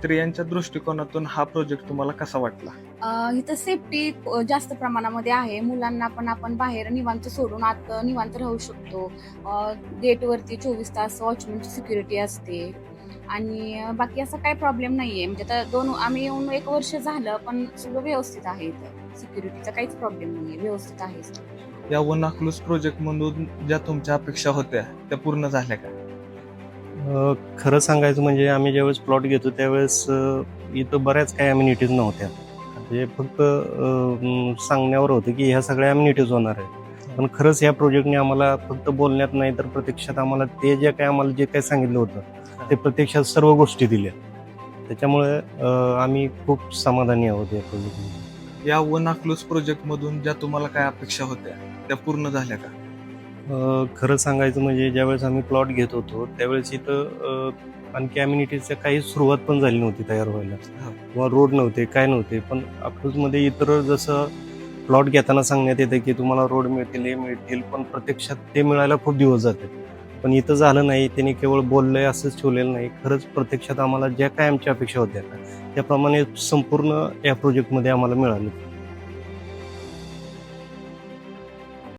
स्त्रियांच्या दृष्टिकोनातून हा प्रोजेक्ट तुम्हाला कसा वाटला? इथं सेफ्टी जास्त प्रमाणामध्ये आहे. मुलांना पण आपण बाहेर निवांत सोडून आत निवांत राहू शकतो. गेटवरती 24 तास वॉचमनची सिक्युरिटी असते आणि बाकी असा काही प्रॉब्लेम नाहीये. म्हणजे आता आम्ही येऊन 1 वर्ष झालं, पण सगळं व्यवस्थित आहे इथं. सिक्युरिटीचा काहीच प्रॉब्लेम नाहीये. व्यवस्थित आहे सगळं. या वन अकलूज प्रोजेक्ट मधून ज्या तुमच्या अपेक्षा होत्या त्या पूर्ण झाल्या का? खरं सांगायचं म्हणजे आम्ही ज्यावेळेस प्लॉट घेतो त्यावेळेस इथं बऱ्याच काही अम्युनिटीज नव्हत्या. म्हणजे फक्त सांगण्यावर होतं की ह्या सगळ्या अम्युनिटीज होणार आहेत. पण खरंच या प्रोजेक्टने आम्हाला फक्त बोलण्यात नाही तर प्रत्यक्षात आम्हाला ते जे काही सांगितलं होतं ते प्रत्यक्षात सर्व गोष्टी दिल्या. त्याच्यामुळे आम्ही खूप समाधानी आहोत या प्रोजेक्टमध्ये. या वन अकलूज प्रोजेक्ट मधून ज्या तुम्हाला काय अपेक्षा होत्या त्या पूर्ण झाल्या का? खरं सांगायचं म्हणजे ज्यावेळेस आम्ही प्लॉट घेत होतो त्यावेळेस इथं आणखी अम्युनिटीजच्या काही सुरुवात पण झाली नव्हती तयार व्हायला किंवा रोड नव्हते काय नव्हते. पण अकलूजमध्ये इतर जसं प्लॉट घेताना सांगण्यात येतं की तुम्हाला रोड मिळतील हे मिळतील, पण प्रत्यक्षात ते मिळायला खूप दिवस जाते. पण इथं झालं नाही. त्यांनी केवळ बोललंय असंच ठेवलेलं नाही. खरंच प्रत्यक्षात आम्हाला ज्या काय आमच्या अपेक्षा होत्या त्याप्रमाणे संपूर्ण या प्रोजेक्टमध्ये आम्हाला मिळालं.